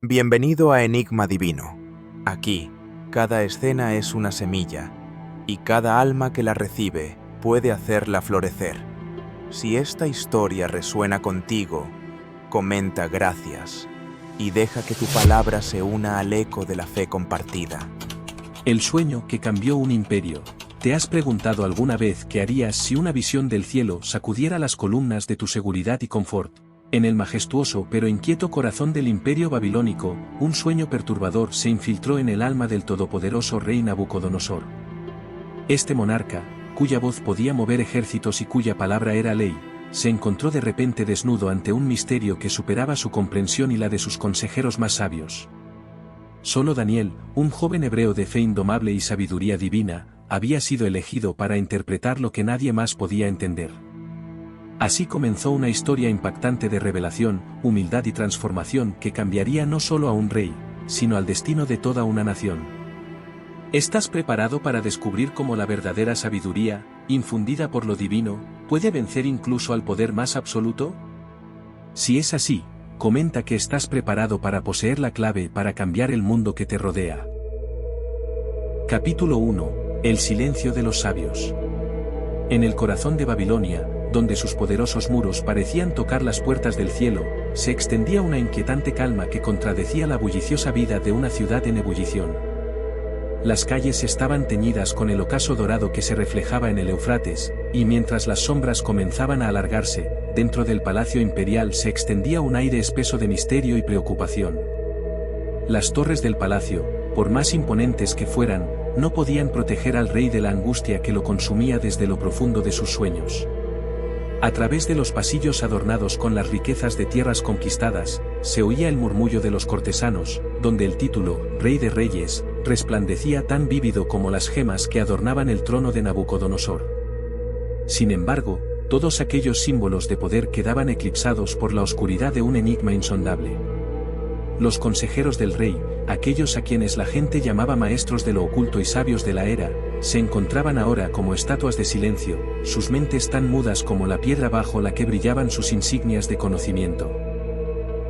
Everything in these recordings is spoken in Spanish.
Bienvenido a Enigma Divino. Aquí, cada escena es una semilla, y cada alma que la recibe puede hacerla florecer. Si esta historia resuena contigo, comenta gracias, y deja que tu palabra se una al eco de la fe compartida. El sueño que cambió un imperio. ¿Te has preguntado alguna vez qué harías si una visión del cielo sacudiera las columnas de tu seguridad y confort? En el majestuoso pero inquieto corazón del imperio babilónico, un sueño perturbador se infiltró en el alma del todopoderoso rey Nabucodonosor. Este monarca, cuya voz podía mover ejércitos y cuya palabra era ley, se encontró de repente desnudo ante un misterio que superaba su comprensión y la de sus consejeros más sabios. Solo Daniel, un joven hebreo de fe indomable y sabiduría divina, había sido elegido para interpretar lo que nadie más podía entender. Así comenzó una historia impactante de revelación, humildad y transformación que cambiaría no solo a un rey, sino al destino de toda una nación. ¿Estás preparado para descubrir cómo la verdadera sabiduría, infundida por lo divino, puede vencer incluso al poder más absoluto? Si es así, comenta que estás preparado para poseer la clave para cambiar el mundo que te rodea. Capítulo 1. El silencio de los sabios. En el corazón de Babilonia, donde sus poderosos muros parecían tocar las puertas del cielo, se extendía una inquietante calma que contradecía la bulliciosa vida de una ciudad en ebullición. Las calles estaban teñidas con el ocaso dorado que se reflejaba en el Éufrates, y mientras las sombras comenzaban a alargarse, dentro del palacio imperial se extendía un aire espeso de misterio y preocupación. Las torres del palacio, por más imponentes que fueran, no podían proteger al rey de la angustia que lo consumía desde lo profundo de sus sueños. A través de los pasillos adornados con las riquezas de tierras conquistadas, se oía el murmullo de los cortesanos, donde el título, Rey de Reyes, resplandecía tan vívido como las gemas que adornaban el trono de Nabucodonosor. Sin embargo, todos aquellos símbolos de poder quedaban eclipsados por la oscuridad de un enigma insondable. Los consejeros del rey, aquellos a quienes la gente llamaba maestros de lo oculto y sabios de la era, se encontraban ahora como estatuas de silencio, sus mentes tan mudas como la piedra bajo la que brillaban sus insignias de conocimiento.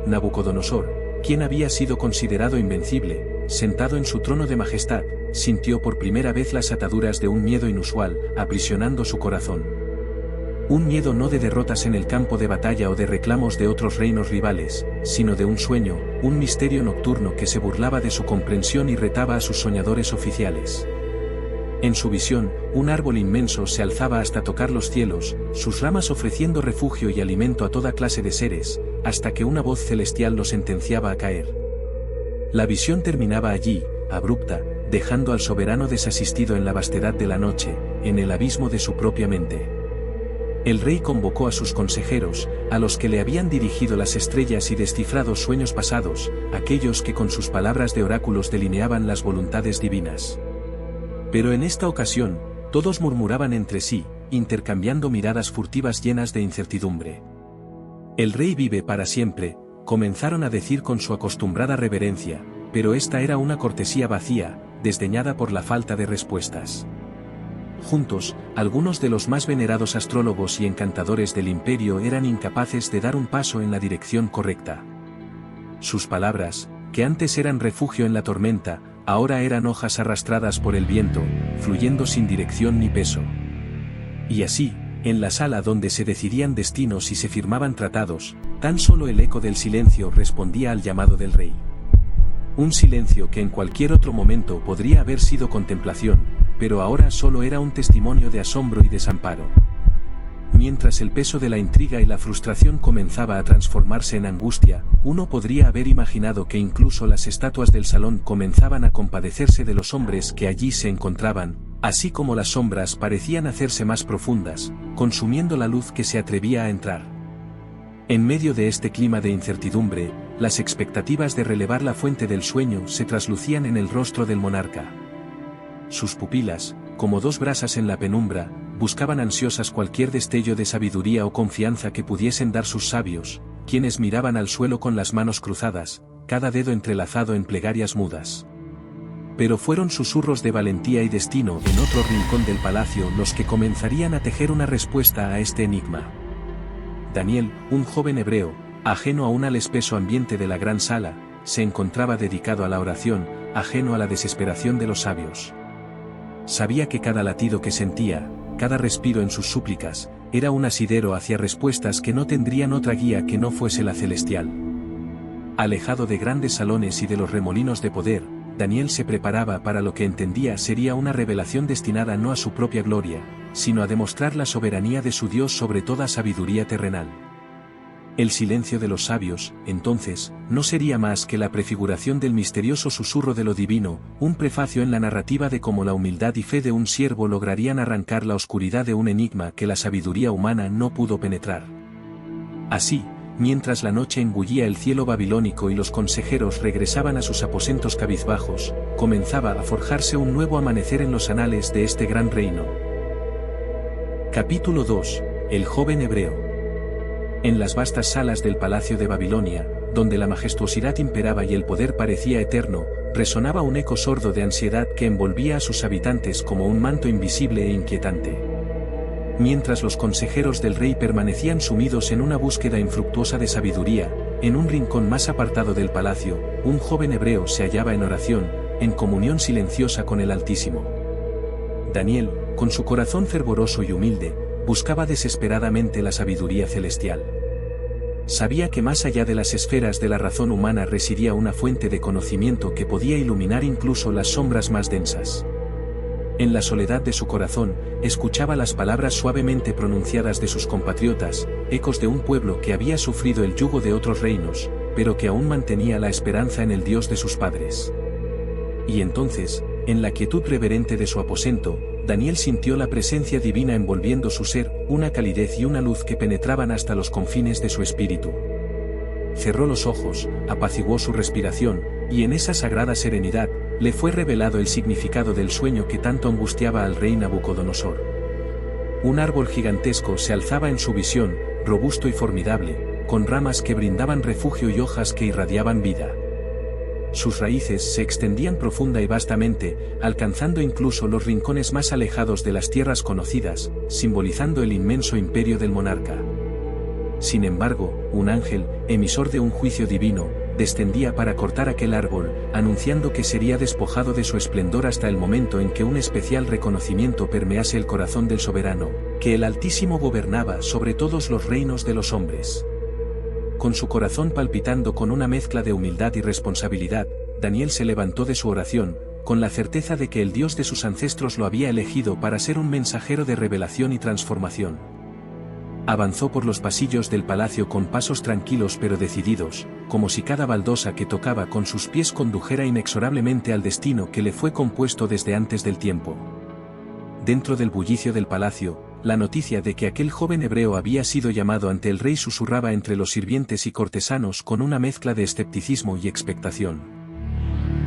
Nabucodonosor, quien había sido considerado invencible, sentado en su trono de majestad, sintió por primera vez las ataduras de un miedo inusual, aprisionando su corazón. Un miedo no de derrotas en el campo de batalla o de reclamos de otros reinos rivales, sino de un sueño, un misterio nocturno que se burlaba de su comprensión y retaba a sus soñadores oficiales. En su visión, un árbol inmenso se alzaba hasta tocar los cielos, sus ramas ofreciendo refugio y alimento a toda clase de seres, hasta que una voz celestial lo sentenciaba a caer. La visión terminaba allí, abrupta, dejando al soberano desasistido en la vastedad de la noche, en el abismo de su propia mente. El rey convocó a sus consejeros, a los que le habían dirigido las estrellas y descifrado sueños pasados, aquellos que con sus palabras de oráculos delineaban las voluntades divinas. Pero en esta ocasión, todos murmuraban entre sí, intercambiando miradas furtivas llenas de incertidumbre. El rey vive para siempre, comenzaron a decir con su acostumbrada reverencia, pero esta era una cortesía vacía, desdeñada por la falta de respuestas. Juntos, algunos de los más venerados astrólogos y encantadores del imperio eran incapaces de dar un paso en la dirección correcta. Sus palabras, que antes eran refugio en la tormenta, ahora eran hojas arrastradas por el viento, fluyendo sin dirección ni peso. Y así, en la sala donde se decidían destinos y se firmaban tratados, tan solo el eco del silencio respondía al llamado del rey. Un silencio que en cualquier otro momento podría haber sido contemplación, pero ahora solo era un testimonio de asombro y desamparo. Mientras el peso de la intriga y la frustración comenzaba a transformarse en angustia, uno podría haber imaginado que incluso las estatuas del salón comenzaban a compadecerse de los hombres que allí se encontraban, así como las sombras parecían hacerse más profundas, consumiendo la luz que se atrevía a entrar. En medio de este clima de incertidumbre, las expectativas de relevar la fuente del sueño se traslucían en el rostro del monarca. Sus pupilas, como dos brasas en la penumbra, buscaban ansiosas cualquier destello de sabiduría o confianza que pudiesen dar sus sabios, quienes miraban al suelo con las manos cruzadas, cada dedo entrelazado en plegarias mudas. Pero fueron susurros de valentía y destino en otro rincón del palacio los que comenzarían a tejer una respuesta a este enigma. Daniel, un joven hebreo, ajeno aún al espeso ambiente de la gran sala, se encontraba dedicado a la oración, ajeno a la desesperación de los sabios. Sabía que cada latido que sentía, cada respiro en sus súplicas, era un asidero hacia respuestas que no tendrían otra guía que no fuese la celestial. Alejado de grandes salones y de los remolinos de poder, Daniel se preparaba para lo que entendía sería una revelación destinada no a su propia gloria, sino a demostrar la soberanía de su Dios sobre toda sabiduría terrenal. El silencio de los sabios, entonces, no sería más que la prefiguración del misterioso susurro de lo divino, un prefacio en la narrativa de cómo la humildad y fe de un siervo lograrían arrancar la oscuridad de un enigma que la sabiduría humana no pudo penetrar. Así, mientras la noche engullía el cielo babilónico y los consejeros regresaban a sus aposentos cabizbajos, comenzaba a forjarse un nuevo amanecer en los anales de este gran reino. Capítulo 2. El joven hebreo. En las vastas salas del palacio de Babilonia, donde la majestuosidad imperaba y el poder parecía eterno, resonaba un eco sordo de ansiedad que envolvía a sus habitantes como un manto invisible e inquietante. Mientras los consejeros del rey permanecían sumidos en una búsqueda infructuosa de sabiduría, en un rincón más apartado del palacio, un joven hebreo se hallaba en oración, en comunión silenciosa con el Altísimo. Daniel, con su corazón fervoroso y humilde, buscaba desesperadamente la sabiduría celestial. Sabía que más allá de las esferas de la razón humana residía una fuente de conocimiento que podía iluminar incluso las sombras más densas. En la soledad de su corazón, escuchaba las palabras suavemente pronunciadas de sus compatriotas, ecos de un pueblo que había sufrido el yugo de otros reinos, pero que aún mantenía la esperanza en el Dios de sus padres. Y entonces, en la quietud reverente de su aposento, Daniel sintió la presencia divina envolviendo su ser, una calidez y una luz que penetraban hasta los confines de su espíritu. Cerró los ojos, apaciguó su respiración, y en esa sagrada serenidad, le fue revelado el significado del sueño que tanto angustiaba al rey Nabucodonosor. Un árbol gigantesco se alzaba en su visión, robusto y formidable, con ramas que brindaban refugio y hojas que irradiaban vida. Sus raíces se extendían profunda y vastamente, alcanzando incluso los rincones más alejados de las tierras conocidas, simbolizando el inmenso imperio del monarca. Sin embargo, un ángel, emisor de un juicio divino, descendía para cortar aquel árbol, anunciando que sería despojado de su esplendor hasta el momento en que un especial reconocimiento permease el corazón del soberano, que el Altísimo gobernaba sobre todos los reinos de los hombres. Con su corazón palpitando con una mezcla de humildad y responsabilidad, Daniel se levantó de su oración, con la certeza de que el Dios de sus ancestros lo había elegido para ser un mensajero de revelación y transformación. Avanzó por los pasillos del palacio con pasos tranquilos pero decididos, como si cada baldosa que tocaba con sus pies condujera inexorablemente al destino que le fue compuesto desde antes del tiempo. Dentro del bullicio del palacio, la noticia de que aquel joven hebreo había sido llamado ante el rey susurraba entre los sirvientes y cortesanos con una mezcla de escepticismo y expectación.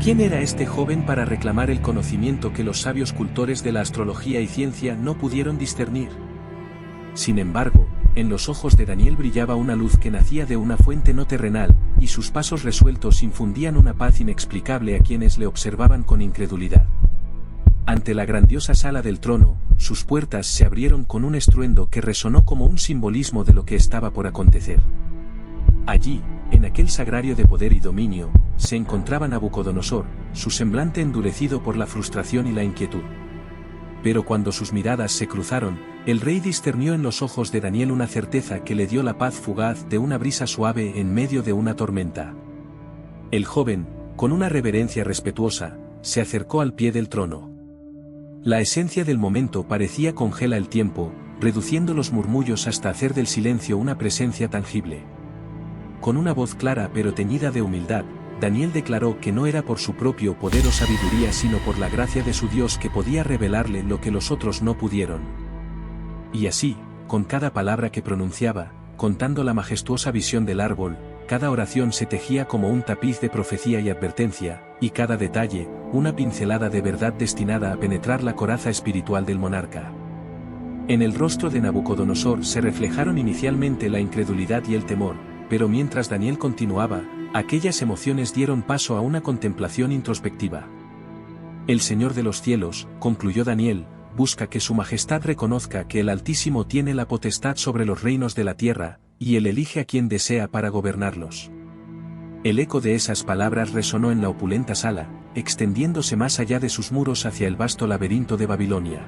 ¿Quién era este joven para reclamar el conocimiento que los sabios cultores de la astrología y ciencia no pudieron discernir? Sin embargo, en los ojos de Daniel brillaba una luz que nacía de una fuente no terrenal, y sus pasos resueltos infundían una paz inexplicable a quienes le observaban con incredulidad. Ante la grandiosa sala del trono, sus puertas se abrieron con un estruendo que resonó como un simbolismo de lo que estaba por acontecer. Allí, en aquel sagrario de poder y dominio, se encontraba Nabucodonosor, su semblante endurecido por la frustración y la inquietud. Pero cuando sus miradas se cruzaron, el rey discernió en los ojos de Daniel una certeza que le dio la paz fugaz de una brisa suave en medio de una tormenta. El joven, con una reverencia respetuosa, se acercó al pie del trono. La esencia del momento parecía congelar el tiempo, reduciendo los murmullos hasta hacer del silencio una presencia tangible. Con una voz clara pero teñida de humildad, Daniel declaró que no era por su propio poder o sabiduría sino por la gracia de su Dios que podía revelarle lo que los otros no pudieron. Y así, con cada palabra que pronunciaba, contando la majestuosa visión del árbol, cada oración se tejía como un tapiz de profecía y advertencia, y cada detalle, una pincelada de verdad destinada a penetrar la coraza espiritual del monarca. En el rostro de Nabucodonosor se reflejaron inicialmente la incredulidad y el temor, pero mientras Daniel continuaba, aquellas emociones dieron paso a una contemplación introspectiva. El Señor de los cielos, concluyó Daniel, busca que su majestad reconozca que el Altísimo tiene la potestad sobre los reinos de la tierra, y él elige a quien desea para gobernarlos. El eco de esas palabras resonó en la opulenta sala, extendiéndose más allá de sus muros hacia el vasto laberinto de Babilonia.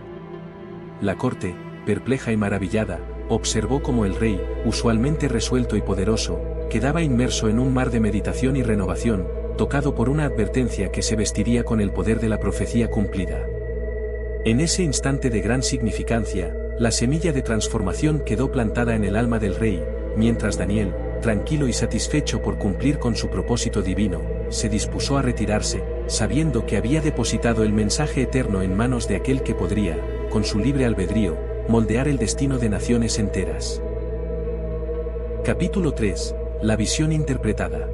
La corte, perpleja y maravillada, observó cómo el rey, usualmente resuelto y poderoso, quedaba inmerso en un mar de meditación y renovación, tocado por una advertencia que se vestiría con el poder de la profecía cumplida. En ese instante de gran significancia, la semilla de transformación quedó plantada en el alma del rey, mientras Daniel, tranquilo y satisfecho por cumplir con su propósito divino, se dispuso a retirarse, sabiendo que había depositado el mensaje eterno en manos de aquel que podría, con su libre albedrío, moldear el destino de naciones enteras. Capítulo 3. La visión interpretada.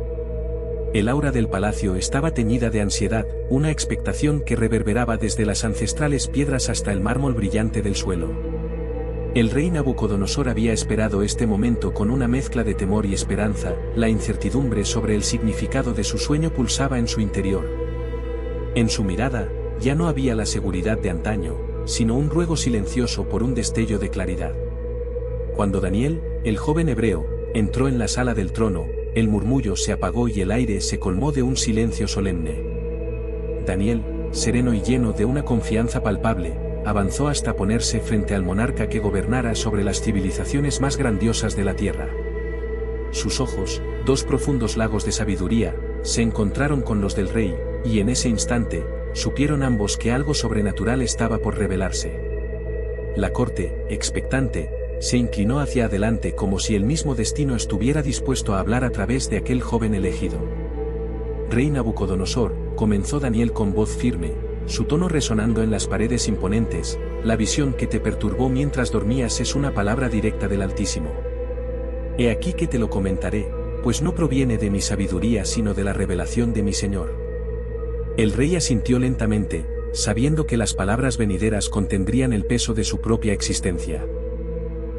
El aura del palacio estaba teñida de ansiedad, una expectación que reverberaba desde las ancestrales piedras hasta el mármol brillante del suelo. El rey Nabucodonosor había esperado este momento con una mezcla de temor y esperanza, la incertidumbre sobre el significado de su sueño pulsaba en su interior. En su mirada, ya no había la seguridad de antaño, sino un ruego silencioso por un destello de claridad. Cuando Daniel, el joven hebreo, entró en la sala del trono, el murmullo se apagó y el aire se colmó de un silencio solemne. Daniel, sereno y lleno de una confianza palpable, avanzó hasta ponerse frente al monarca que gobernara sobre las civilizaciones más grandiosas de la tierra. Sus ojos, dos profundos lagos de sabiduría, se encontraron con los del rey, y en ese instante, supieron ambos que algo sobrenatural estaba por revelarse. La corte, expectante, se inclinó hacia adelante como si el mismo destino estuviera dispuesto a hablar a través de aquel joven elegido. Rey Nabucodonosor, comenzó Daniel con voz firme, su tono resonando en las paredes imponentes, la visión que te perturbó mientras dormías es una palabra directa del Altísimo. He aquí que te lo comentaré, pues no proviene de mi sabiduría sino de la revelación de mi Señor. El rey asintió lentamente, sabiendo que las palabras venideras contendrían el peso de su propia existencia.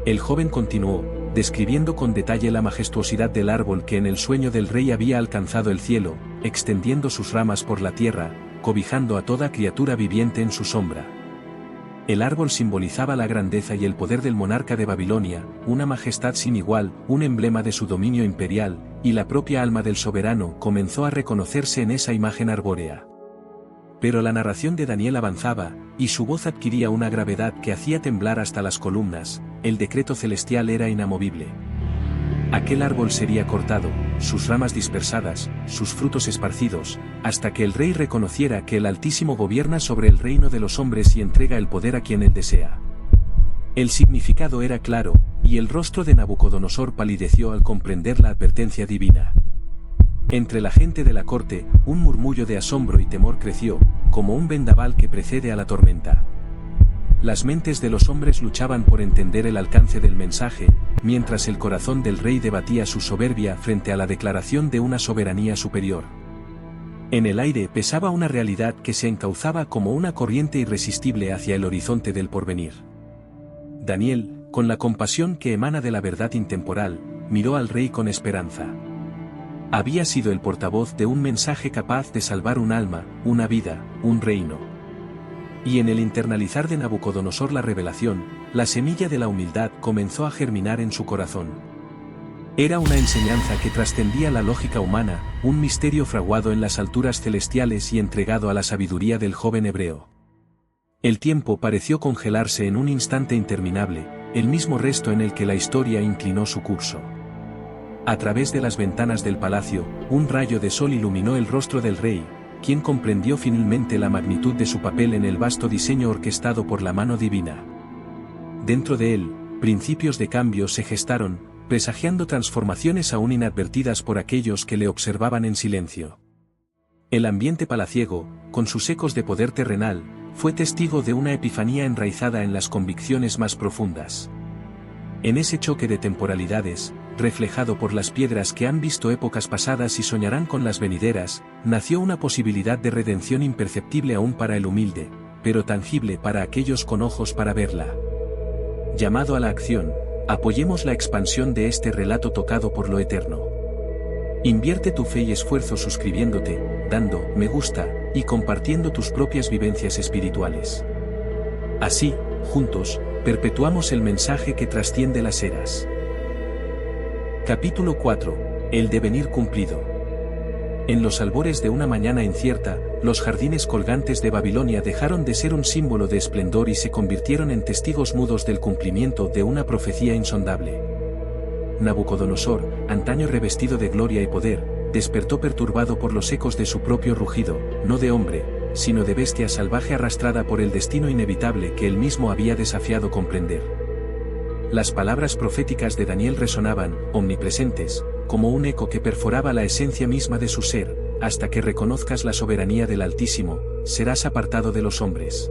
El joven continuó, describiendo con detalle la majestuosidad del árbol que en el sueño del rey había alcanzado el cielo, extendiendo sus ramas por la tierra, cobijando a toda criatura viviente en su sombra. El árbol simbolizaba la grandeza y el poder del monarca de Babilonia, una majestad sin igual, un emblema de su dominio imperial, y la propia alma del soberano comenzó a reconocerse en esa imagen arbórea. Pero la narración de Daniel avanzaba, y su voz adquiría una gravedad que hacía temblar hasta las columnas, el decreto celestial era inamovible. Aquel árbol sería cortado, sus ramas dispersadas, sus frutos esparcidos, hasta que el rey reconociera que el Altísimo gobierna sobre el reino de los hombres y entrega el poder a quien él desea. El significado era claro, y el rostro de Nabucodonosor palideció al comprender la advertencia divina. Entre la gente de la corte, un murmullo de asombro y temor creció, como un vendaval que precede a la tormenta. Las mentes de los hombres luchaban por entender el alcance del mensaje, mientras el corazón del rey debatía su soberbia frente a la declaración de una soberanía superior. En el aire pesaba una realidad que se encauzaba como una corriente irresistible hacia el horizonte del porvenir. Daniel, con la compasión que emana de la verdad intemporal, miró al rey con esperanza. Había sido el portavoz de un mensaje capaz de salvar un alma, una vida, un reino. Y en el internalizar de Nabucodonosor la revelación, la semilla de la humildad comenzó a germinar en su corazón. Era una enseñanza que trascendía la lógica humana, un misterio fraguado en las alturas celestiales y entregado a la sabiduría del joven hebreo. El tiempo pareció congelarse en un instante interminable, el mismo resto en el que la historia inclinó su curso. A través de las ventanas del palacio, un rayo de sol iluminó el rostro del rey, quien comprendió finalmente la magnitud de su papel en el vasto diseño orquestado por la mano divina. Dentro de él, principios de cambio se gestaron, presagiando transformaciones aún inadvertidas por aquellos que le observaban en silencio. El ambiente palaciego, con sus ecos de poder terrenal, fue testigo de una epifanía enraizada en las convicciones más profundas. En ese choque de temporalidades, reflejado por las piedras que han visto épocas pasadas y soñarán con las venideras, nació una posibilidad de redención imperceptible aún para el humilde, pero tangible para aquellos con ojos para verla. Llamado a la acción, apoyemos la expansión de este relato tocado por lo eterno. Invierte tu fe y esfuerzo suscribiéndote, dando me gusta, y compartiendo tus propias vivencias espirituales. Así, juntos, perpetuamos el mensaje que trasciende las eras. Capítulo 4. El devenir cumplido. En los albores de una mañana incierta, los jardines colgantes de Babilonia dejaron de ser un símbolo de esplendor y se convirtieron en testigos mudos del cumplimiento de una profecía insondable. Nabucodonosor, antaño revestido de gloria y poder, despertó perturbado por los ecos de su propio rugido, no de hombre, sino de bestia salvaje arrastrada por el destino inevitable que él mismo había desafiado comprender. Las palabras proféticas de Daniel resonaban, omnipresentes, como un eco que perforaba la esencia misma de su ser: hasta que reconozcas la soberanía del Altísimo, serás apartado de los hombres.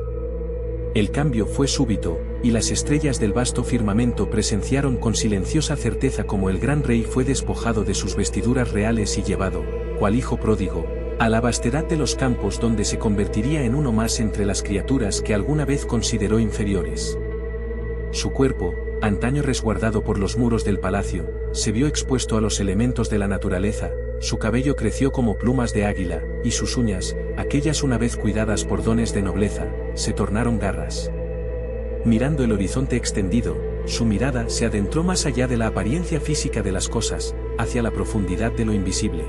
El cambio fue súbito, y las estrellas del vasto firmamento presenciaron con silenciosa certeza cómo el gran rey fue despojado de sus vestiduras reales y llevado, cual hijo pródigo, a la vastedad de los campos donde se convertiría en uno más entre las criaturas que alguna vez consideró inferiores. Su cuerpo, antaño resguardado por los muros del palacio, se vio expuesto a los elementos de la naturaleza, su cabello creció como plumas de águila, y sus uñas, aquellas una vez cuidadas por dones de nobleza, se tornaron garras. Mirando el horizonte extendido, su mirada se adentró más allá de la apariencia física de las cosas, hacia la profundidad de lo invisible.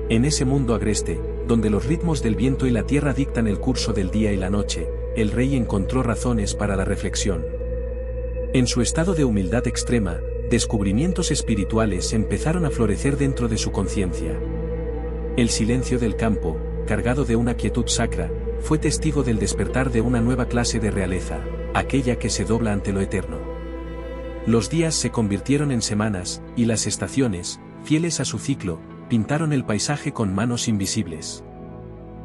En ese mundo agreste, donde los ritmos del viento y la tierra dictan el curso del día y la noche, el rey encontró razones para la reflexión. En su estado de humildad extrema, descubrimientos espirituales empezaron a florecer dentro de su conciencia. El silencio del campo, cargado de una quietud sacra, fue testigo del despertar de una nueva clase de realeza, aquella que se dobla ante lo eterno. Los días se convirtieron en semanas, y las estaciones, fieles a su ciclo, pintaron el paisaje con manos invisibles.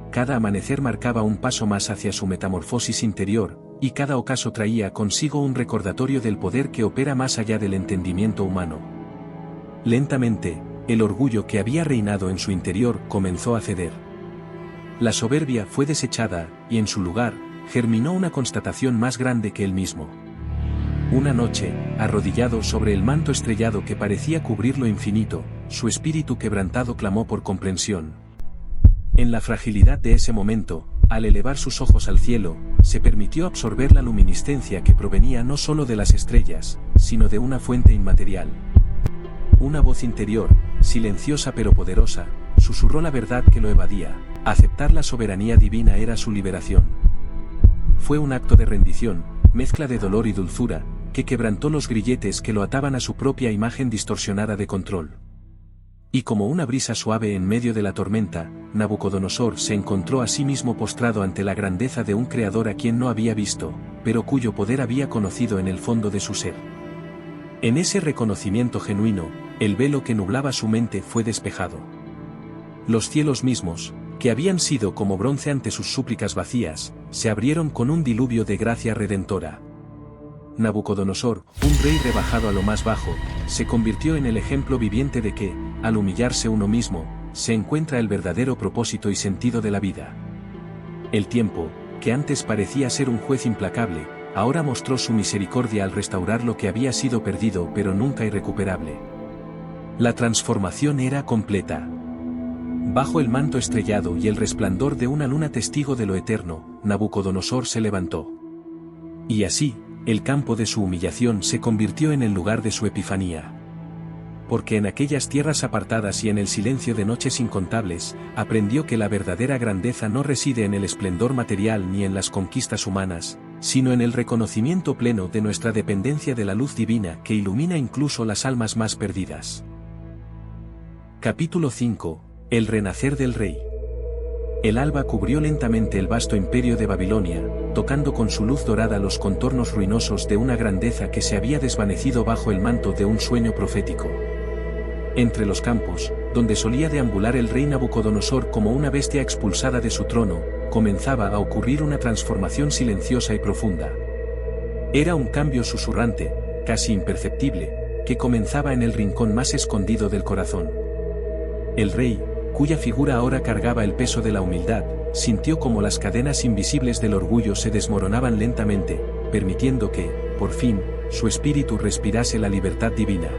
Cada amanecer marcaba un paso más hacia su metamorfosis interior, y cada ocaso traía consigo un recordatorio del poder que opera más allá del entendimiento humano. Lentamente, el orgullo que había reinado en su interior comenzó a ceder. La soberbia fue desechada, y en su lugar, germinó una constatación más grande que él mismo. Una noche, arrodillado sobre el manto estrellado que parecía cubrir lo infinito, su espíritu quebrantado clamó por comprensión. En la fragilidad de ese momento, al elevar sus ojos al cielo, se permitió absorber la luminiscencia que provenía no solo de las estrellas, sino de una fuente inmaterial. Una voz interior, silenciosa pero poderosa, susurró la verdad que lo evadía: aceptar la soberanía divina era su liberación. Fue un acto de rendición, mezcla de dolor y dulzura, que quebrantó los grilletes que lo ataban a su propia imagen distorsionada de control. Y como una brisa suave en medio de la tormenta, Nabucodonosor se encontró a sí mismo postrado ante la grandeza de un creador a quien no había visto, pero cuyo poder había conocido en el fondo de su ser. En ese reconocimiento genuino, el velo que nublaba su mente fue despejado. Los cielos mismos, que habían sido como bronce ante sus súplicas vacías, se abrieron con un diluvio de gracia redentora. Nabucodonosor, un rey rebajado a lo más bajo, se convirtió en el ejemplo viviente de que, al humillarse uno mismo, se encuentra el verdadero propósito y sentido de la vida. El tiempo, que antes parecía ser un juez implacable, ahora mostró su misericordia al restaurar lo que había sido perdido pero nunca irrecuperable. La transformación era completa. Bajo el manto estrellado y el resplandor de una luna testigo de lo eterno, Nabucodonosor se levantó. Y así, el campo de su humillación se convirtió en el lugar de su epifanía. Porque en aquellas tierras apartadas y en el silencio de noches incontables, aprendió que la verdadera grandeza no reside en el esplendor material ni en las conquistas humanas, sino en el reconocimiento pleno de nuestra dependencia de la luz divina que ilumina incluso las almas más perdidas. Capítulo 5. El renacer del rey. El alba cubrió lentamente el vasto imperio de Babilonia, tocando con su luz dorada los contornos ruinosos de una grandeza que se había desvanecido bajo el manto de un sueño profético. Entre los campos, donde solía deambular el rey Nabucodonosor como una bestia expulsada de su trono, comenzaba a ocurrir una transformación silenciosa y profunda. Era un cambio susurrante, casi imperceptible, que comenzaba en el rincón más escondido del corazón. El rey, cuya figura ahora cargaba el peso de la humildad, sintió como las cadenas invisibles del orgullo se desmoronaban lentamente, permitiendo que, por fin, su espíritu respirase la libertad divina.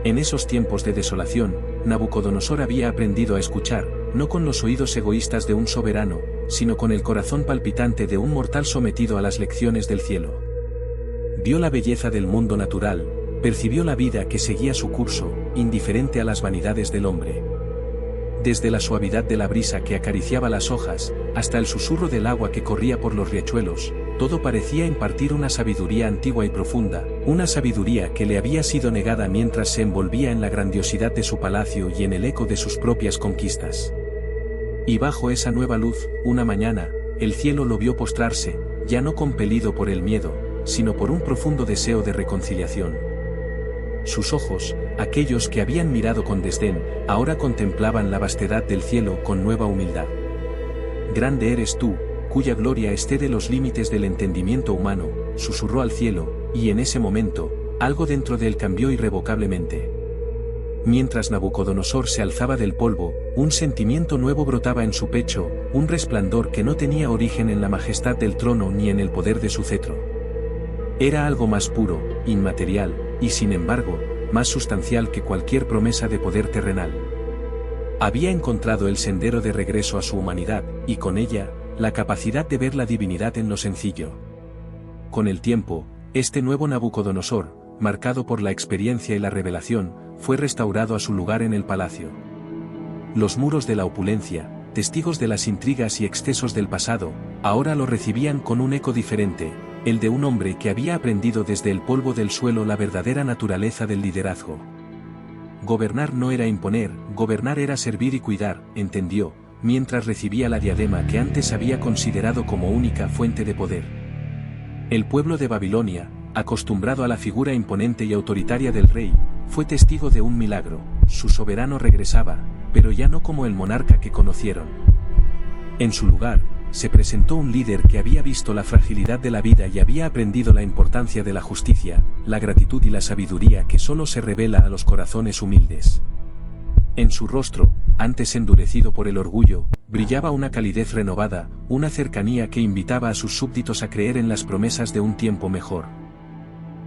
En esos tiempos de desolación, Nabucodonosor había aprendido a escuchar, no con los oídos egoístas de un soberano, sino con el corazón palpitante de un mortal sometido a las lecciones del cielo. Vio la belleza del mundo natural, percibió la vida que seguía su curso, indiferente a las vanidades del hombre. desde la suavidad de la brisa que acariciaba las hojas, hasta el susurro del agua que corría por los riachuelos, todo parecía impartir una sabiduría antigua y profunda, una sabiduría que le había sido negada mientras se envolvía en la grandiosidad de su palacio y en el eco de sus propias conquistas. Y bajo esa nueva luz, una mañana, el cielo lo vio postrarse, ya no compelido por el miedo, sino por un profundo deseo de reconciliación. Sus ojos, aquellos que habían mirado con desdén, ahora contemplaban la vastedad del cielo con nueva humildad. Grande eres tú, cuya gloria excede los límites del entendimiento humano, susurró al cielo, y en ese momento, algo dentro de él cambió irrevocablemente. Mientras Nabucodonosor se alzaba del polvo, un sentimiento nuevo brotaba en su pecho, un resplandor que no tenía origen en la majestad del trono ni en el poder de su cetro. Era algo más puro, inmaterial, y sin embargo, más sustancial que cualquier promesa de poder terrenal. Había encontrado el sendero de regreso a su humanidad, y con ella, la capacidad de ver la divinidad en lo sencillo. Con el tiempo, este nuevo Nabucodonosor, marcado por la experiencia y la revelación, fue restaurado a su lugar en el palacio. Los muros de la opulencia, testigos de las intrigas y excesos del pasado, ahora lo recibían con un eco diferente, el de un hombre que había aprendido desde el polvo del suelo la verdadera naturaleza del liderazgo. Gobernar no era imponer, gobernar era servir y cuidar, entendió, mientras recibía la diadema que antes había considerado como única fuente de poder. El pueblo de Babilonia, acostumbrado a la figura imponente y autoritaria del rey, fue testigo de un milagro, su soberano regresaba, pero ya no como el monarca que conocieron. En su lugar, se presentó un líder que había visto la fragilidad de la vida y había aprendido la importancia de la justicia, la gratitud y la sabiduría que solo se revela a los corazones humildes. En su rostro, antes endurecido por el orgullo, brillaba una calidez renovada, una cercanía que invitaba a sus súbditos a creer en las promesas de un tiempo mejor.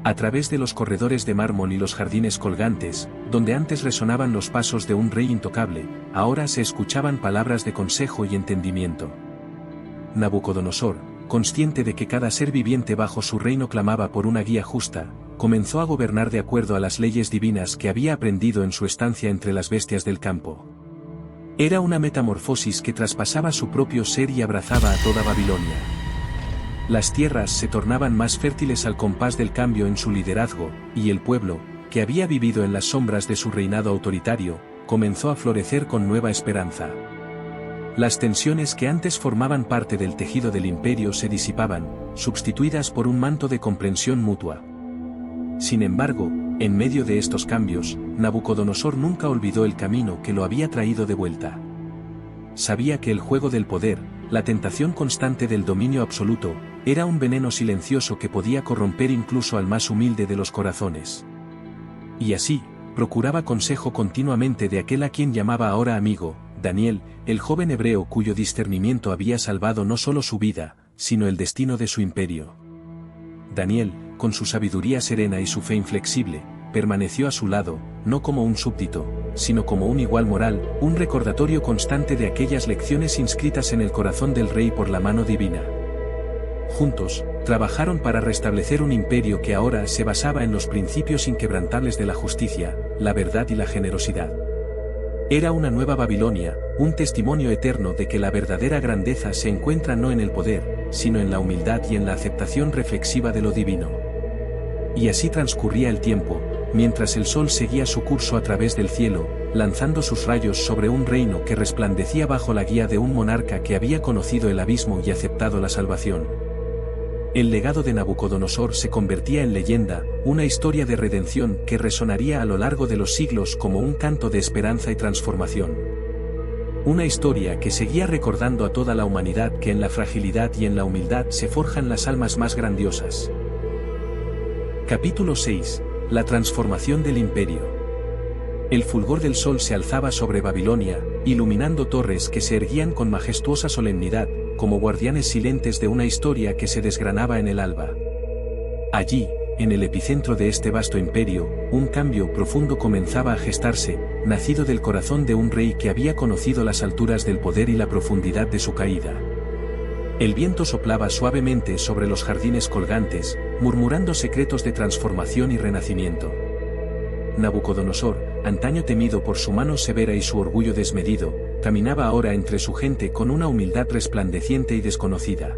A través de los corredores de mármol y los jardines colgantes, donde antes resonaban los pasos de un rey intocable, ahora se escuchaban palabras de consejo y entendimiento. Nabucodonosor, consciente de que cada ser viviente bajo su reino clamaba por una guía justa, comenzó a gobernar de acuerdo a las leyes divinas que había aprendido en su estancia entre las bestias del campo. Era una metamorfosis que traspasaba su propio ser y abrazaba a toda Babilonia. Las tierras se tornaban más fértiles al compás del cambio en su liderazgo, y el pueblo, que había vivido en las sombras de su reinado autoritario, comenzó a florecer con nueva esperanza. Las tensiones que antes formaban parte del tejido del imperio se disipaban, sustituidas por un manto de comprensión mutua. Sin embargo, en medio de estos cambios, Nabucodonosor nunca olvidó el camino que lo había traído de vuelta. Sabía que el juego del poder, la tentación constante del dominio absoluto, era un veneno silencioso que podía corromper incluso al más humilde de los corazones. Y así, procuraba consejo continuamente de aquel a quien llamaba ahora amigo, Daniel, el joven hebreo cuyo discernimiento había salvado no solo su vida, sino el destino de su imperio. Daniel, con su sabiduría serena y su fe inflexible, permaneció a su lado, no como un súbdito, sino como un igual moral, un recordatorio constante de aquellas lecciones inscritas en el corazón del rey por la mano divina. Juntos, trabajaron para restablecer un imperio que ahora se basaba en los principios inquebrantables de la justicia, la verdad y la generosidad. Era una nueva Babilonia, un testimonio eterno de que la verdadera grandeza se encuentra no en el poder, sino en la humildad y en la aceptación reflexiva de lo divino. Y así transcurría el tiempo, mientras el sol seguía su curso a través del cielo, lanzando sus rayos sobre un reino que resplandecía bajo la guía de un monarca que había conocido el abismo y aceptado la salvación. El legado de Nabucodonosor se convertía en leyenda, una historia de redención que resonaría a lo largo de los siglos como un canto de esperanza y transformación. Una historia que seguía recordando a toda la humanidad que en la fragilidad y en la humildad se forjan las almas más grandiosas. Capítulo 6. La transformación del imperio. El fulgor del sol se alzaba sobre Babilonia, iluminando torres que se erguían con majestuosa solemnidad, como guardianes silentes de una historia que se desgranaba en el alba. Allí, en el epicentro de este vasto imperio, un cambio profundo comenzaba a gestarse, nacido del corazón de un rey que había conocido las alturas del poder y la profundidad de su caída. El viento soplaba suavemente sobre los jardines colgantes, murmurando secretos de transformación y renacimiento. Nabucodonosor, antaño temido por su mano severa y su orgullo desmedido, caminaba ahora entre su gente con una humildad resplandeciente y desconocida.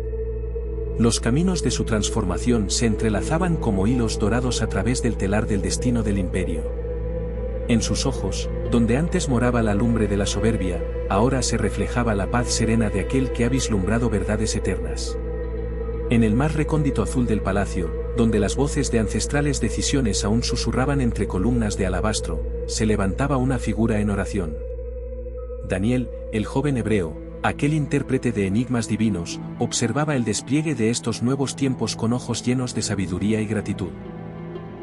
Los caminos de su transformación se entrelazaban como hilos dorados a través del telar del destino del imperio. En sus ojos, donde antes moraba la lumbre de la soberbia, ahora se reflejaba la paz serena de aquel que ha vislumbrado verdades eternas. En el más recóndito azul del palacio, donde las voces de ancestrales decisiones aún susurraban entre columnas de alabastro, se levantaba una figura en oración. Daniel, el joven hebreo, aquel intérprete de enigmas divinos, observaba el despliegue de estos nuevos tiempos con ojos llenos de sabiduría y gratitud.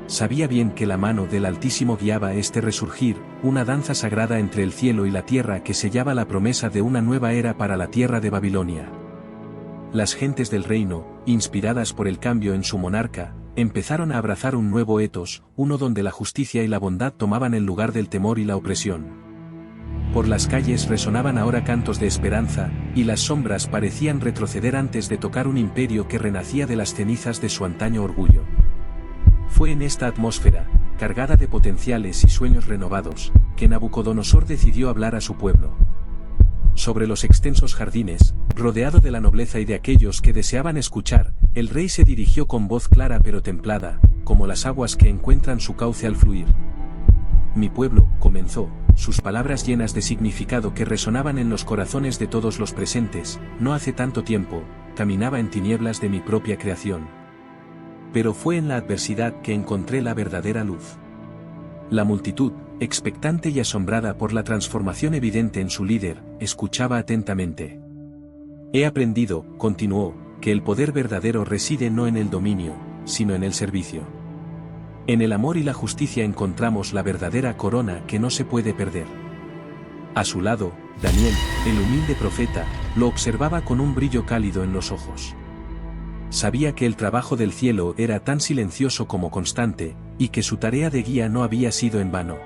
Sabía bien que la mano del Altísimo guiaba este resurgir, una danza sagrada entre el cielo y la tierra que sellaba la promesa de una nueva era para la tierra de Babilonia. Las gentes del reino, inspiradas por el cambio en su monarca, empezaron a abrazar un nuevo etos, uno donde la justicia y la bondad tomaban el lugar del temor y la opresión. Por las calles resonaban ahora cantos de esperanza, y las sombras parecían retroceder antes de tocar un imperio que renacía de las cenizas de su antaño orgullo. Fue en esta atmósfera, cargada de potenciales y sueños renovados, que Nabucodonosor decidió hablar a su pueblo. Sobre los extensos jardines, rodeado de la nobleza y de aquellos que deseaban escuchar, el rey se dirigió con voz clara pero templada, como las aguas que encuentran su cauce al fluir. Mi pueblo, comenzó, sus palabras llenas de significado que resonaban en los corazones de todos los presentes, no hace tanto tiempo, caminaba en tinieblas de mi propia creación. Pero fue en la adversidad que encontré la verdadera luz. La multitud, expectante y asombrada por la transformación evidente en su líder, escuchaba atentamente. He aprendido, continuó, que el poder verdadero reside no en el dominio, sino en el servicio. En el amor y la justicia encontramos la verdadera corona que no se puede perder. A su lado, Daniel, el humilde profeta, lo observaba con un brillo cálido en los ojos. Sabía que el trabajo del cielo era tan silencioso como constante, y que su tarea de guía no había sido en vano.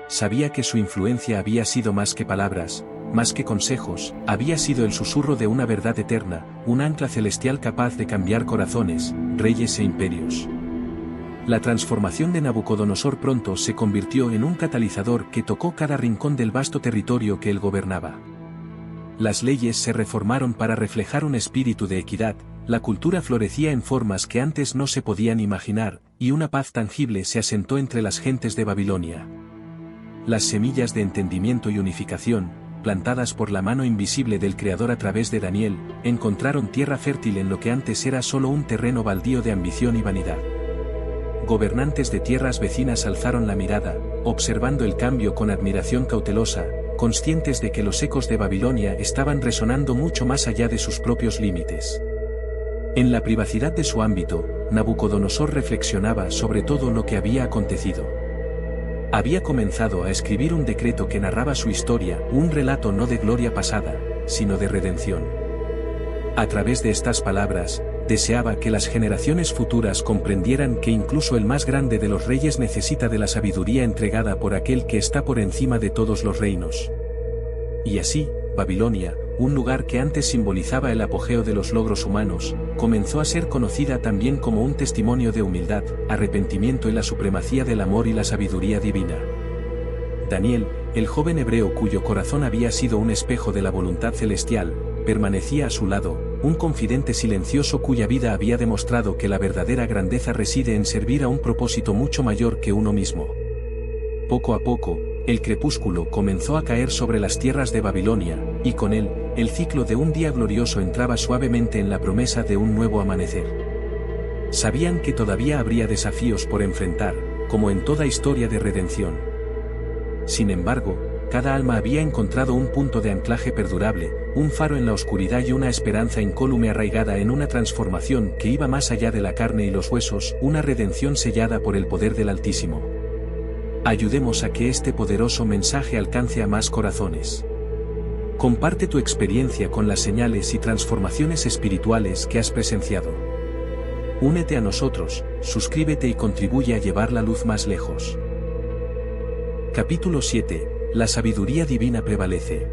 Sabía que su influencia había sido más que palabras, más que consejos, había sido el susurro de una verdad eterna, un ancla celestial capaz de cambiar corazones, reyes e imperios. La transformación de Nabucodonosor pronto se convirtió en un catalizador que tocó cada rincón del vasto territorio que él gobernaba. Las leyes se reformaron para reflejar un espíritu de equidad, la cultura florecía en formas que antes no se podían imaginar, y una paz tangible se asentó entre las gentes de Babilonia. Las semillas de entendimiento y unificación, plantadas por la mano invisible del Creador a través de Daniel, encontraron tierra fértil en lo que antes era solo un terreno baldío de ambición y vanidad. Gobernantes de tierras vecinas alzaron la mirada, observando el cambio con admiración cautelosa, conscientes de que los ecos de Babilonia estaban resonando mucho más allá de sus propios límites. En la privacidad de su ámbito, Nabucodonosor reflexionaba sobre todo lo que había acontecido. Había comenzado a escribir un decreto que narraba su historia, un relato no de gloria pasada, sino de redención. A través de estas palabras, deseaba que las generaciones futuras comprendieran que incluso el más grande de los reyes necesita de la sabiduría entregada por aquel que está por encima de todos los reinos. Y así, Babilonia, un lugar que antes simbolizaba el apogeo de los logros humanos, comenzó a ser conocida también como un testimonio de humildad, arrepentimiento y la supremacía del amor y la sabiduría divina. Daniel, el joven hebreo cuyo corazón había sido un espejo de la voluntad celestial, permanecía a su lado, un confidente silencioso cuya vida había demostrado que la verdadera grandeza reside en servir a un propósito mucho mayor que uno mismo. Poco a poco, el crepúsculo comenzó a caer sobre las tierras de Babilonia, y con él, el ciclo de un día glorioso entraba suavemente en la promesa de un nuevo amanecer. Sabían que todavía habría desafíos por enfrentar, como en toda historia de redención. Sin embargo, cada alma había encontrado un punto de anclaje perdurable, un faro en la oscuridad y una esperanza incólume arraigada en una transformación que iba más allá de la carne y los huesos, una redención sellada por el poder del Altísimo. Ayudemos a que este poderoso mensaje alcance a más corazones. Comparte tu experiencia con las señales y transformaciones espirituales que has presenciado. Únete a nosotros, suscríbete y contribuye a llevar la luz más lejos. Capítulo 7. La sabiduría divina prevalece.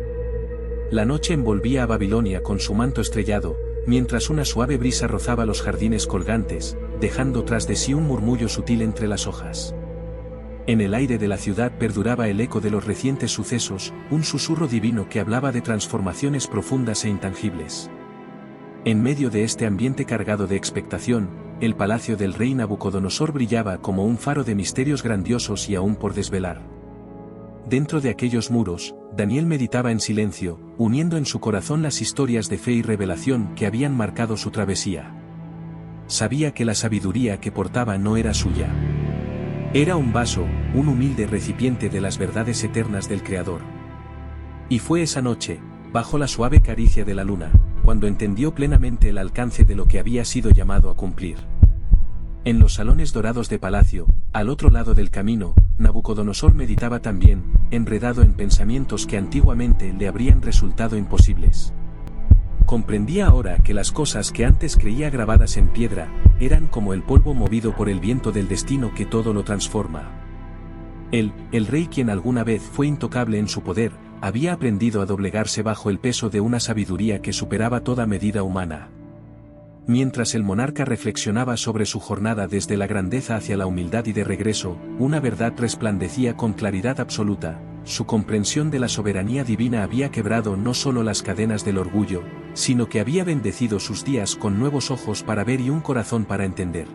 La noche envolvía a Babilonia con su manto estrellado, mientras una suave brisa rozaba los jardines colgantes, dejando tras de sí un murmullo sutil entre las hojas. En el aire de la ciudad perduraba el eco de los recientes sucesos, un susurro divino que hablaba de transformaciones profundas e intangibles. En medio de este ambiente cargado de expectación, el palacio del rey Nabucodonosor brillaba como un faro de misterios grandiosos y aún por desvelar. Dentro de aquellos muros, Daniel meditaba en silencio, uniendo en su corazón las historias de fe y revelación que habían marcado su travesía. Sabía que la sabiduría que portaba no era suya. Era un vaso, un humilde recipiente de las verdades eternas del Creador. Y fue esa noche, bajo la suave caricia de la luna, cuando entendió plenamente el alcance de lo que había sido llamado a cumplir. En los salones dorados de palacio, al otro lado del camino, Nabucodonosor meditaba también, enredado en pensamientos que antiguamente le habrían resultado imposibles. Comprendía ahora que las cosas que antes creía grabadas en piedra, eran como el polvo movido por el viento del destino que todo lo transforma. Él, el rey quien alguna vez fue intocable en su poder, había aprendido a doblegarse bajo el peso de una sabiduría que superaba toda medida humana. Mientras el monarca reflexionaba sobre su jornada desde la grandeza hacia la humildad y de regreso, una verdad resplandecía con claridad absoluta: su comprensión de la soberanía divina había quebrado no solo las cadenas del orgullo, sino que había bendecido sus días con nuevos ojos para ver y un corazón para entender.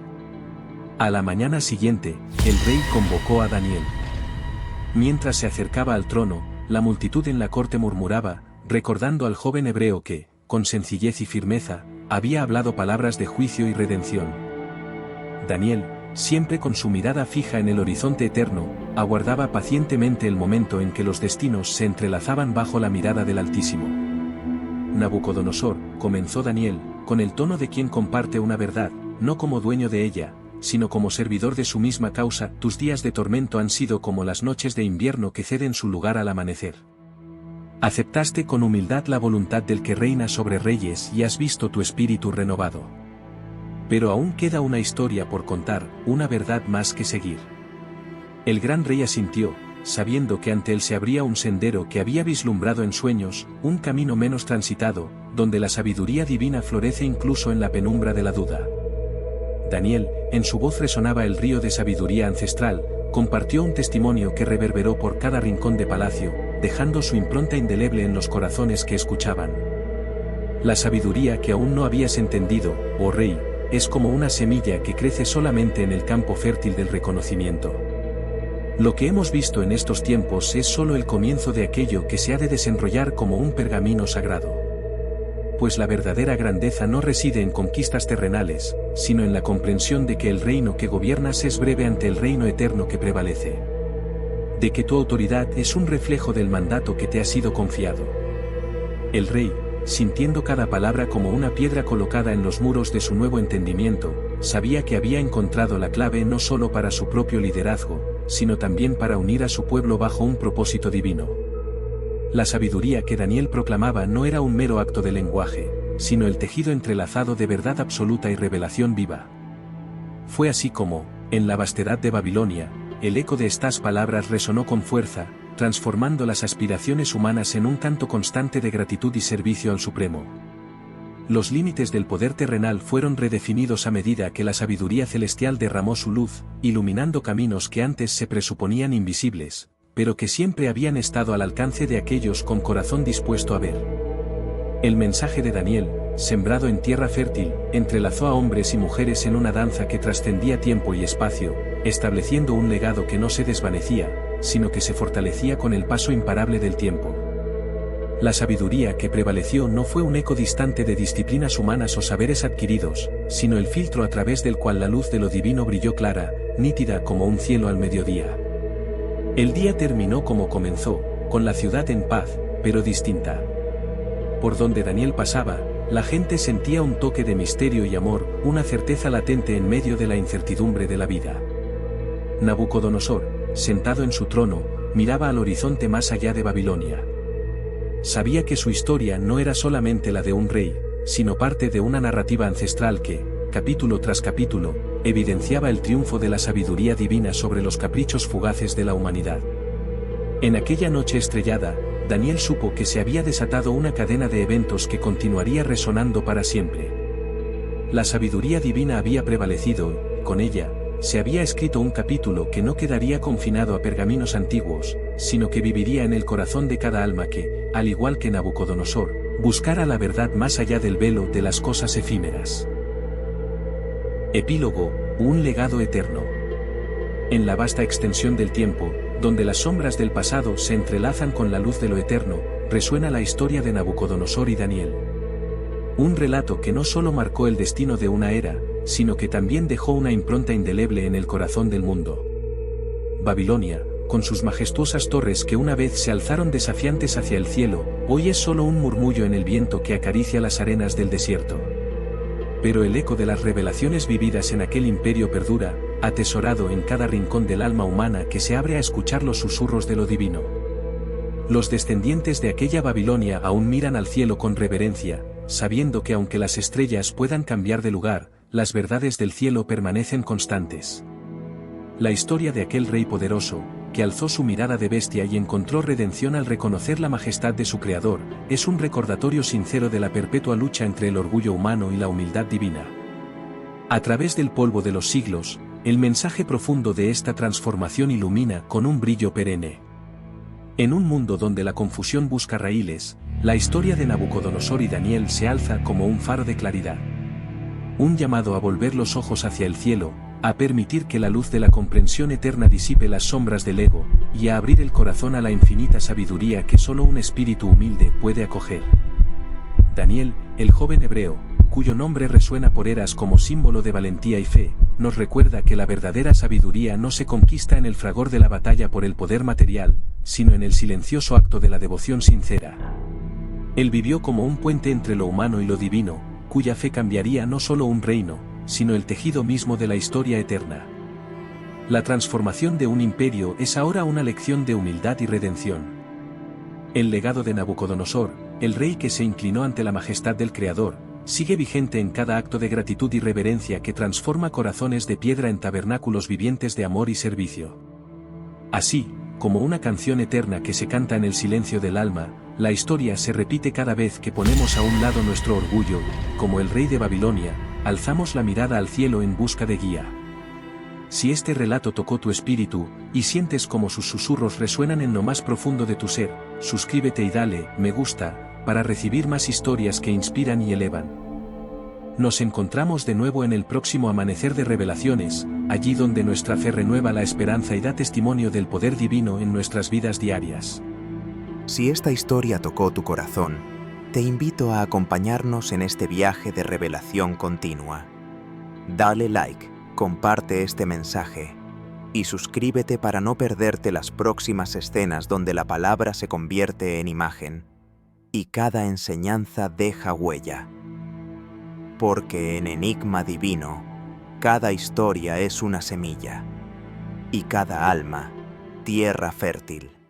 A la mañana siguiente, el rey convocó a Daniel. Mientras se acercaba al trono, la multitud en la corte murmuraba, recordando al joven hebreo que, con sencillez y firmeza, había hablado palabras de juicio y redención. Daniel, siempre con su mirada fija en el horizonte eterno, aguardaba pacientemente el momento en que los destinos se entrelazaban bajo la mirada del Altísimo. Nabucodonosor, comenzó Daniel, con el tono de quien comparte una verdad, no como dueño de ella, sino como servidor de su misma causa: tus días de tormento han sido como las noches de invierno que ceden su lugar al amanecer. Aceptaste con humildad la voluntad del que reina sobre reyes y has visto tu espíritu renovado. Pero aún queda una historia por contar, una verdad más que seguir. El gran rey asintió, sabiendo que ante él se abría un sendero que había vislumbrado en sueños, un camino menos transitado, donde la sabiduría divina florece incluso en la penumbra de la duda. Daniel, en su voz resonaba el río de sabiduría ancestral, compartió un testimonio que reverberó por cada rincón de palacio, dejando su impronta indeleble en los corazones que escuchaban. La sabiduría que aún no habías entendido, oh rey, es como una semilla que crece solamente en el campo fértil del reconocimiento. Lo que hemos visto en estos tiempos es solo el comienzo de aquello que se ha de desenrollar como un pergamino sagrado. Pues la verdadera grandeza no reside en conquistas terrenales, sino en la comprensión de que el reino que gobiernas es breve ante el reino eterno que prevalece. De que tu autoridad es un reflejo del mandato que te ha sido confiado. El rey, sintiendo cada palabra como una piedra colocada en los muros de su nuevo entendimiento, sabía que había encontrado la clave no solo para su propio liderazgo, sino también para unir a su pueblo bajo un propósito divino. La sabiduría que Daniel proclamaba no era un mero acto de lenguaje, sino el tejido entrelazado de verdad absoluta y revelación viva. Fue así como, en la vastedad de Babilonia, el eco de estas palabras resonó con fuerza, transformando las aspiraciones humanas en un canto constante de gratitud y servicio al Supremo. Los límites del poder terrenal fueron redefinidos a medida que la sabiduría celestial derramó su luz, iluminando caminos que antes se presuponían invisibles, pero que siempre habían estado al alcance de aquellos con corazón dispuesto a ver. El mensaje de Daniel, sembrado en tierra fértil, entrelazó a hombres y mujeres en una danza que trascendía tiempo y espacio, estableciendo un legado que no se desvanecía, sino que se fortalecía con el paso imparable del tiempo. La sabiduría que prevaleció no fue un eco distante de disciplinas humanas o saberes adquiridos, sino el filtro a través del cual la luz de lo divino brilló clara, nítida como un cielo al mediodía. El día terminó como comenzó, con la ciudad en paz, pero distinta. Por donde Daniel pasaba, la gente sentía un toque de misterio y amor, una certeza latente en medio de la incertidumbre de la vida. Nabucodonosor, sentado en su trono, miraba al horizonte más allá de Babilonia. Sabía que su historia no era solamente la de un rey, sino parte de una narrativa ancestral que, capítulo tras capítulo, evidenciaba el triunfo de la sabiduría divina sobre los caprichos fugaces de la humanidad. En aquella noche estrellada, Daniel supo que se había desatado una cadena de eventos que continuaría resonando para siempre. La sabiduría divina había prevalecido, con ella, se había escrito un capítulo que no quedaría confinado a pergaminos antiguos, sino que viviría en el corazón de cada alma que, al igual que Nabucodonosor, buscara la verdad más allá del velo de las cosas efímeras. Epílogo, un legado eterno. En la vasta extensión del tiempo, donde las sombras del pasado se entrelazan con la luz de lo eterno, resuena la historia de Nabucodonosor y Daniel. Un relato que no solo marcó el destino de una era, sino que también dejó una impronta indeleble en el corazón del mundo. Babilonia, con sus majestuosas torres que una vez se alzaron desafiantes hacia el cielo, hoy es solo un murmullo en el viento que acaricia las arenas del desierto. Pero el eco de las revelaciones vividas en aquel imperio perdura, atesorado en cada rincón del alma humana que se abre a escuchar los susurros de lo divino. Los descendientes de aquella Babilonia aún miran al cielo con reverencia, sabiendo que aunque las estrellas puedan cambiar de lugar, las verdades del cielo permanecen constantes. La historia de aquel rey poderoso, que alzó su mirada de bestia y encontró redención al reconocer la majestad de su creador, es un recordatorio sincero de la perpetua lucha entre el orgullo humano y la humildad divina. A través del polvo de los siglos, el mensaje profundo de esta transformación ilumina con un brillo perenne. En un mundo donde la confusión busca raíles, la historia de Nabucodonosor y Daniel se alza como un faro de claridad. Un llamado a volver los ojos hacia el cielo, a permitir que la luz de la comprensión eterna disipe las sombras del ego, y a abrir el corazón a la infinita sabiduría que solo un espíritu humilde puede acoger. Daniel, el joven hebreo, cuyo nombre resuena por eras como símbolo de valentía y fe, nos recuerda que la verdadera sabiduría no se conquista en el fragor de la batalla por el poder material, sino en el silencioso acto de la devoción sincera. Él vivió como un puente entre lo humano y lo divino, cuya fe cambiaría no solo un reino, sino el tejido mismo de la historia eterna. La transformación de un imperio es ahora una lección de humildad y redención. El legado de Nabucodonosor, el rey que se inclinó ante la majestad del Creador, sigue vigente en cada acto de gratitud y reverencia que transforma corazones de piedra en tabernáculos vivientes de amor y servicio. Así, como una canción eterna que se canta en el silencio del alma, la historia se repite cada vez que ponemos a un lado nuestro orgullo, como el rey de Babilonia, alzamos la mirada al cielo en busca de guía. Si este relato tocó tu espíritu, y sientes como sus susurros resuenan en lo más profundo de tu ser, suscríbete y dale me gusta, para recibir más historias que inspiran y elevan. Nos encontramos de nuevo en el próximo amanecer de revelaciones, allí donde nuestra fe renueva la esperanza y da testimonio del poder divino en nuestras vidas diarias. Si esta historia tocó tu corazón, te invito a acompañarnos en este viaje de revelación continua. Dale like, comparte este mensaje y suscríbete para no perderte las próximas escenas donde la palabra se convierte en imagen y cada enseñanza deja huella. Porque en Enigma Divino, cada historia es una semilla y cada alma, tierra fértil.